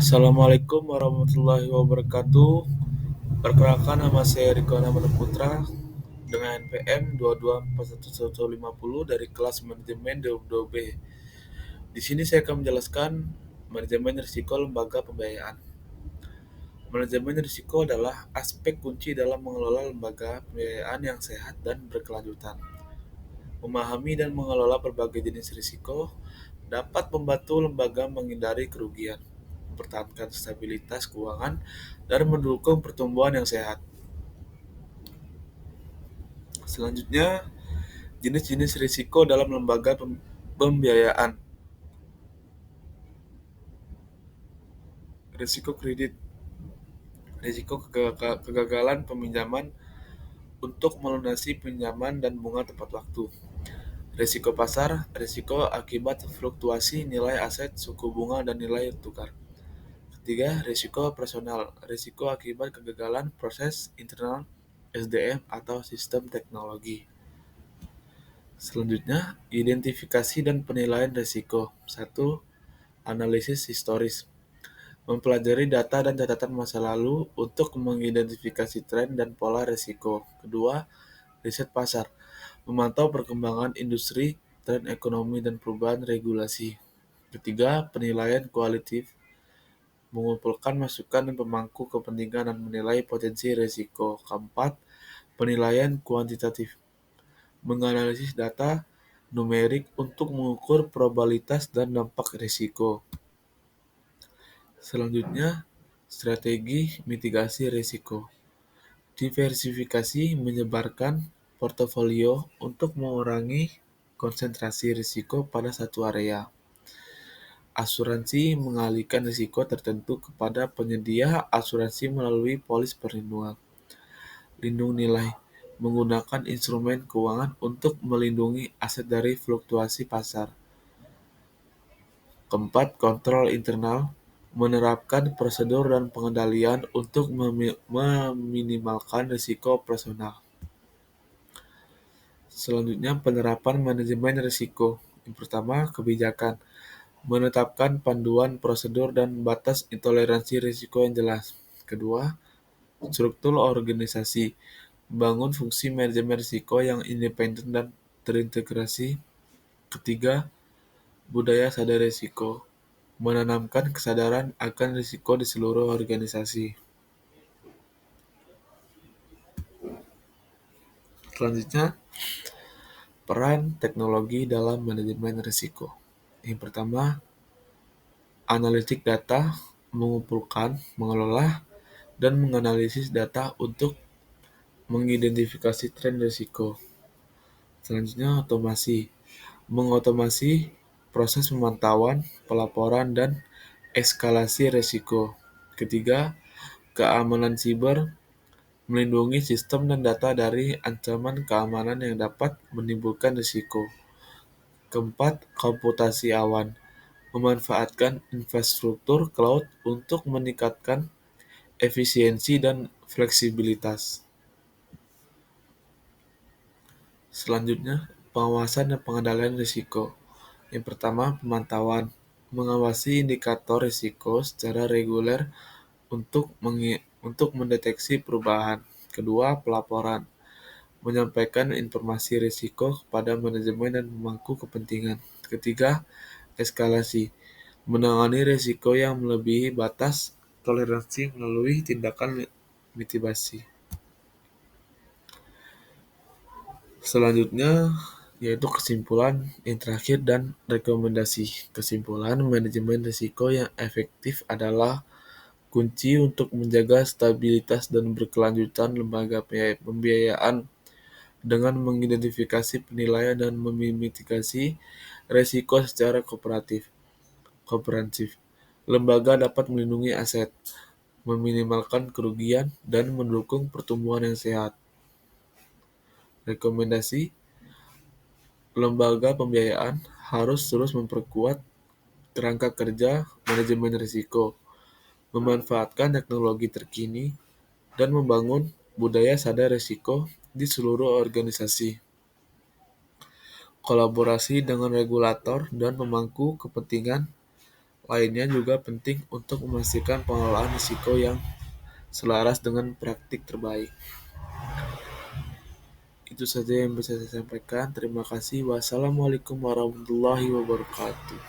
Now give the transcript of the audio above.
Assalamualaikum warahmatullahi wabarakatuh. Perkenalkan, nama saya Riko Namana Putra dengan NPM 22411150 dari kelas manajemen 22B. Di sini saya akan menjelaskan manajemen risiko lembaga pembiayaan. Manajemen risiko adalah aspek kunci dalam mengelola lembaga pembiayaan yang sehat dan berkelanjutan. Memahami dan mengelola berbagai jenis risiko dapat membantu lembaga menghindari kerugian, mempertahankan stabilitas keuangan, dan mendukung pertumbuhan yang sehat. Selanjutnya, jenis-jenis risiko dalam lembaga pembiayaan. Risiko kredit, risiko kegagalan peminjaman untuk melunasi pinjaman dan bunga tepat waktu. Risiko pasar, risiko akibat fluktuasi nilai aset, suku bunga, dan nilai tukar. Ketiga, risiko operasional, risiko akibat kegagalan proses internal SDM atau sistem teknologi. Selanjutnya, identifikasi dan penilaian risiko. 1. Analisis historis. Mempelajari data dan catatan masa lalu untuk mengidentifikasi tren dan pola risiko. Kedua, riset pasar. Memantau perkembangan industri, tren ekonomi, dan perubahan regulasi. Ketiga, penilaian kualitatif. Mengumpulkan masukan dan pemangku kepentingan dan menilai potensi risiko. Keempat, penilaian kuantitatif. Menganalisis data numerik untuk mengukur probabilitas dan dampak risiko. Selanjutnya, strategi mitigasi risiko. Diversifikasi menyebarkan portofolio untuk mengurangi konsentrasi risiko pada satu area. Asuransi mengalihkan risiko tertentu kepada penyedia asuransi melalui polis perlindungan. Lindung nilai menggunakan instrumen keuangan untuk melindungi aset dari fluktuasi pasar. Keempat, kontrol internal menerapkan prosedur dan pengendalian untuk meminimalkan risiko operasional. Selanjutnya, penerapan manajemen risiko. Yang pertama, kebijakan. Menetapkan panduan prosedur dan batas toleransi risiko yang jelas. Kedua, struktur organisasi. Membangun fungsi manajemen risiko yang independen dan terintegrasi. Ketiga, budaya sadar risiko. Menanamkan kesadaran akan risiko di seluruh organisasi. Selanjutnya, peran teknologi dalam manajemen risiko. Yang pertama, analitik data, mengumpulkan, mengelola, dan menganalisis data untuk mengidentifikasi tren risiko. Selanjutnya, otomasi. Mengotomasi proses pemantauan, pelaporan, dan eskalasi risiko. Ketiga, keamanan siber, melindungi sistem dan data dari ancaman keamanan yang dapat menimbulkan risiko. Keempat, komputasi awan, memanfaatkan infrastruktur cloud untuk meningkatkan efisiensi dan fleksibilitas. Selanjutnya, pengawasan dan pengendalian risiko. Yang pertama, pemantauan, mengawasi indikator risiko secara reguler untuk mendeteksi perubahan. Kedua, pelaporan, menyampaikan informasi risiko kepada manajemen dan pemangku kepentingan. Ketiga, eskalasi, menangani risiko yang melebihi batas toleransi melalui tindakan mitigasi. Selanjutnya, yaitu kesimpulan yang terakhir dan rekomendasi. Kesimpulan, manajemen risiko yang efektif adalah kunci untuk menjaga stabilitas dan berkelanjutan lembaga pembiayaan dengan mengidentifikasi penilaian dan memitigasi risiko secara komprehensif. Lembaga dapat melindungi aset, meminimalkan kerugian, dan mendukung pertumbuhan yang sehat. Rekomendasi, lembaga pembiayaan harus terus memperkuat kerangka kerja manajemen risiko, memanfaatkan teknologi terkini, dan membangun budaya sadar risiko di seluruh organisasi. Kolaborasi dengan regulator dan pemangku kepentingan Lainnya juga penting untuk memastikan pengelolaan risiko yang selaras dengan praktik terbaik. Itu saja yang bisa saya sampaikan. Terima kasih. Wassalamualaikum warahmatullahi wabarakatuh.